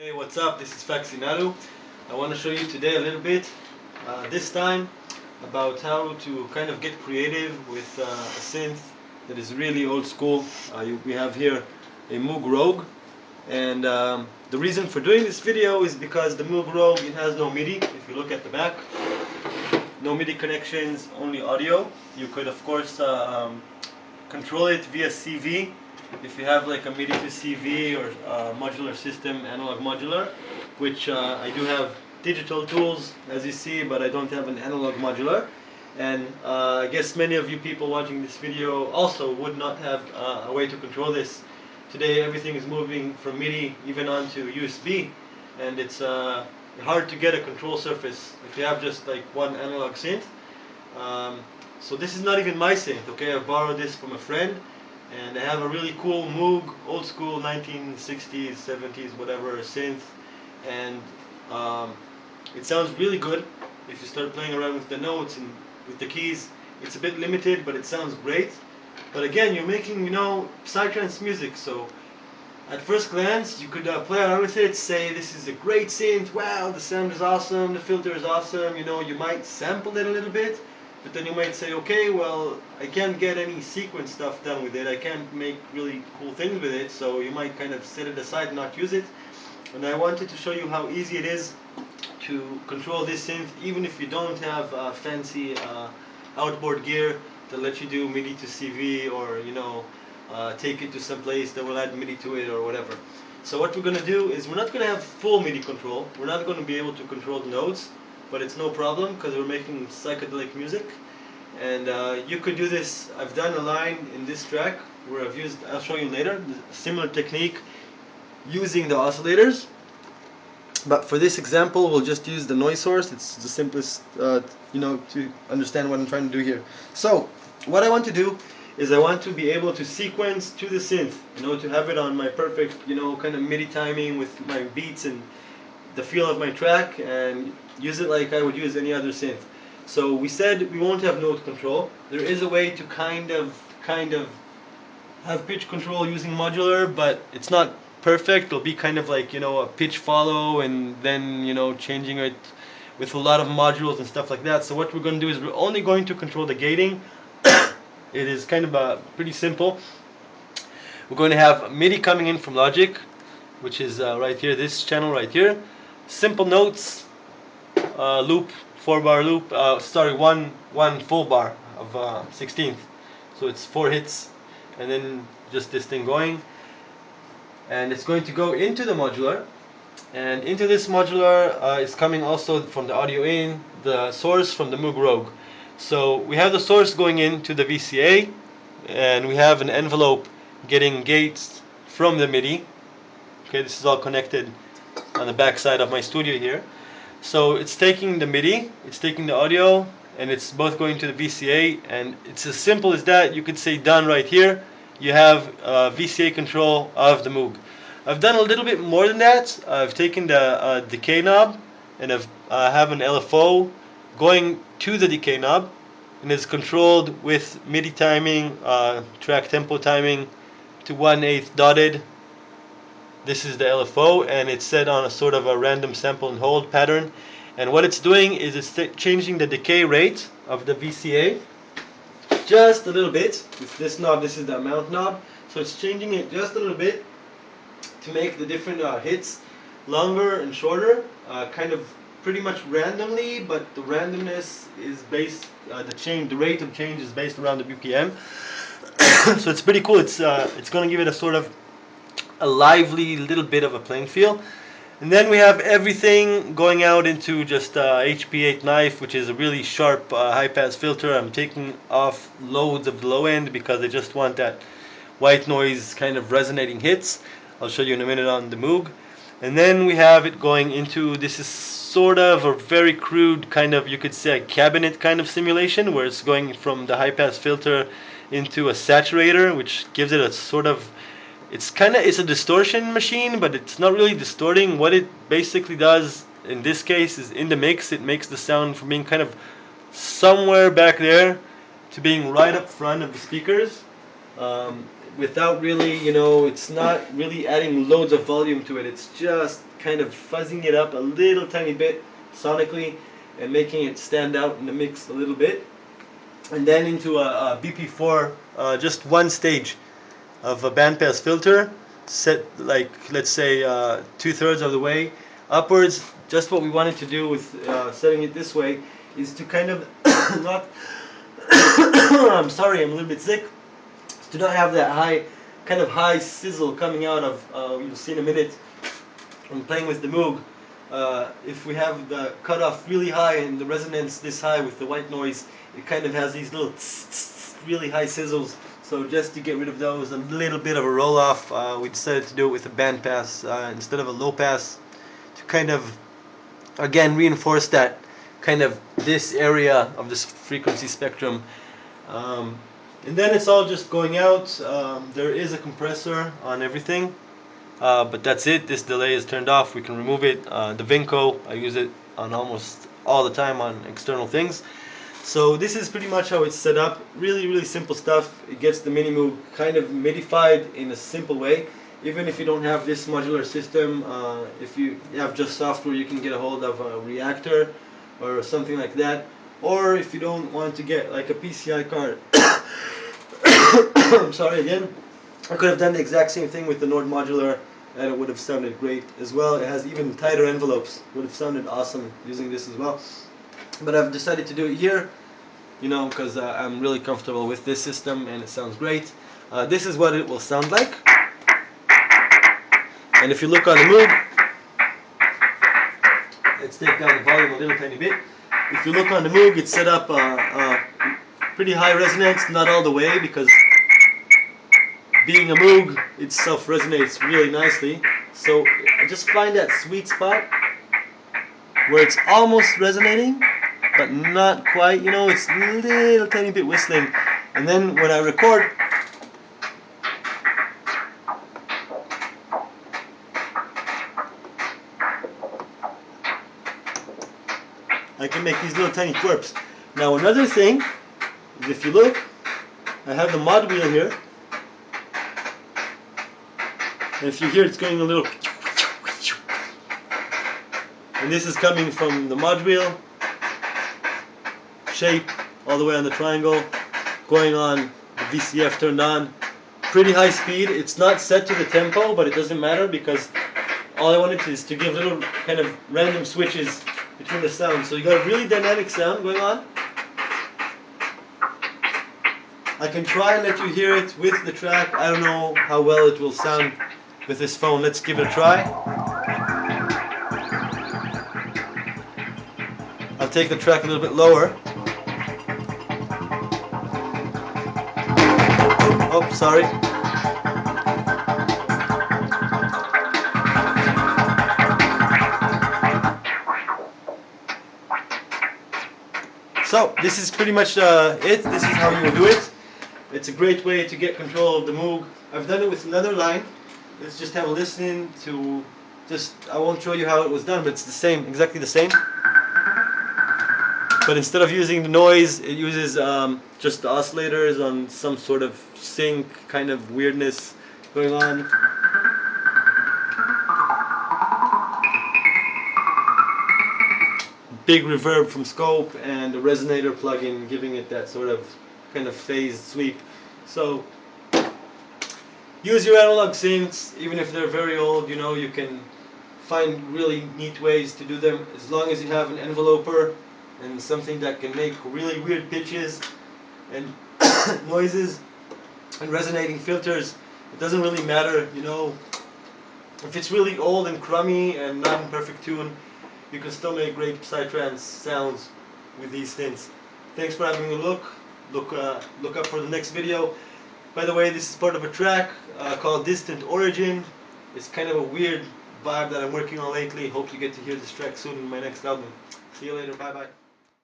Hey, what's up? This is Faxi Nadu. I want to show you today a little bit, this time, about how to kind of get creative with a synth that is really old school. We have here a Moog Rogue, and the reason for doing this video is because the Moog Rogue, it has no MIDI. If you look at the back, no MIDI connections, only audio. You could of course control it via CV if you have like a MIDI to CV or modular system, analog modular, which I do have digital tools as you see, but I don't have an analog modular. And I guess many of you people watching this video also would not have a way to control this. Today everything is moving from MIDI even onto USB, and it's hard to get a control surface if you have just like one analog synth. So this is not even my synth, okay? I borrowed this from a friend, and I have a really cool Moog, old school 1960s, 70s, whatever synth, and it sounds really good. If you start playing around with the notes and with the keys, it's a bit limited, but it sounds great. But again, you're making, psytrance music, so at first glance, you could play around with it, say this is a great synth, wow, the sound is awesome, the filter is awesome, you might sample it a little bit, but then you might say, okay, well, I can't get any sequence stuff done with it, I can't make really cool things with it, so you might kind of set it aside and not use it. And I wanted to show you how easy it is to control this synth, even if you don't have fancy outboard gear that lets you do MIDI to CV, or take it to some place that will add MIDI to it or whatever. So what we're going to do is we're not going to have full MIDI control. We're not going to be able to control the notes, but it's no problem because we're making psychedelic music. And you could do this. I've done a line in this track where I'll show you later, a similar technique using the oscillators. But for this example, we'll just use the noise source. It's the simplest, to understand what I'm trying to do here. So what I want to do is I want to be able to sequence to the synth, to have it on my perfect, kind of MIDI timing with my beats and the feel of my track, and use it like I would use any other synth. So we said we won't have note control. There is a way to kind of have pitch control using modular, but it's not perfect. It'll be kind of like, a pitch follow, and then, changing it with a lot of modules and stuff like that. So what we're going to do is we're only going to control the gating. It is kind of pretty simple. We're going to have MIDI coming in from Logic, which is right here, this channel right here. Simple notes, loop, 4-bar loop, one full bar of 16th. So it's 4 hits, and then just this thing going. And it's going to go into the modular, and into this modular is coming also from the audio in, the source from the Moog Rogue. So we have the source going into the VCA, and we have an envelope getting gates from the MIDI. Okay, this is all connected on the back side of my studio here. So it's taking the MIDI, it's taking the audio, and it's both going to the VCA, and it's as simple as that. You could say done right here. You have VCA control of the Moog. I've done a little bit more than that. I've taken the decay knob, and I have an LFO going to the decay knob, and it's controlled with MIDI timing, track tempo timing to 1/8 dotted. This is the LFO, and it's set on a sort of a random sample and hold pattern. And what it's doing is it's changing the decay rate of the VCA just a little bit. With this knob, this is the amount knob, so it's changing it just a little bit to make the different hits longer and shorter, kind of pretty much randomly, but the randomness is based, the rate of change is based around the BPM. So it's pretty cool. It's going to give it a sort of a lively little bit of a playing feel. And then we have everything going out into just HP8 knife, which is a really sharp high pass filter. I'm taking off loads of the low end because I just want that white noise kind of resonating hits. I'll show you in a minute on the Moog. And then we have it going into, this is sort of a very crude kind of, you could say, a cabinet kind of simulation, where it's going from the high pass filter into a saturator, which gives it a sort of, it's a distortion machine, but it's not really distorting. What it basically does in this case is, in the mix, it makes the sound from being kind of somewhere back there to being right up front of the speakers. without really, it's not really adding loads of volume to it. It's just kind of fuzzing it up a little tiny bit sonically and making it stand out in the mix a little bit. And then into a BP4, just one stage of a bandpass filter, set like, let's say, 2/3 of the way upwards. Just what we wanted to do with setting it this way is to kind of not I'm sorry, I'm a little bit sick. To not have that high sizzle coming out of, you'll see in a minute when playing with the Moog. If we have the cutoff really high and the resonance this high with the white noise, it kind of has these little really high sizzles. So just to get rid of those, a little bit of a roll off, we decided to do it with a band pass instead of a low pass, to kind of, again, reinforce that kind of this area of this frequency spectrum. And then it's all just going out. There is a compressor on everything, but that's it. This delay is turned off. We can remove it. The Vinco, I use it on almost all the time on external things. So this is pretty much how it's set up. Really, really simple stuff. It gets the Mini Moog kind of midified in a simple way. Even if you don't have this modular system, if you have just software, you can get a hold of a reactor or something like that. Or if you don't want to get like a PCI card, I'm sorry again, I could have done the exact same thing with the Nord modular and it would have sounded great as well. It has even tighter envelopes. Would have sounded awesome using this as well. But I've decided to do it here, because I'm really comfortable with this system and it sounds great. This is what it will sound like. And if you look on the Moog, let's take down the volume a little tiny bit. If you look on the Moog, it's set up pretty high resonance, not all the way, because being a Moog itself resonates really nicely. So I just find that sweet spot where it's almost resonating, but not quite, it's a little tiny bit whistling. And then when I record, I can make these little tiny chirps. Now another thing is, if you look, I have the mod wheel here, and if you hear, it's going a little, and this is coming from the mod wheel shape all the way on the triangle, going on the VCF turned on, pretty high speed. It's not set to the tempo, but it doesn't matter because all I wanted is to give little kind of random switches between the sounds. So you got a really dynamic sound going on. I can try and let you hear it with the track. I don't know how well it will sound with this phone. Let's give it a try. I'll take the track a little bit lower. Oh, sorry. So this is pretty much it. This is how you do it. It's a great way to get control of the Moog. I've done it with another line. Let's just have a listen to I won't show you how it was done, but it's the same, exactly the same. But instead of using the noise, it uses just the oscillators on some sort of sync kind of weirdness going on. Big reverb from Scope and a resonator plugin giving it that sort of kind of phased sweep. So use your analog synths, even if they're very old. You can find really neat ways to do them, as long as you have an enveloper and something that can make really weird pitches and noises and resonating filters. It doesn't really matter, if it's really old and crummy and not in perfect tune, you can still make great psytrance sounds with these synths. Thanks for having a look. Look up for the next video. By the way, this is part of a track called Distant Origin. It's kind of a weird vibe that I'm working on lately. Hope you get to hear this track soon in my next album. See you later. Bye bye.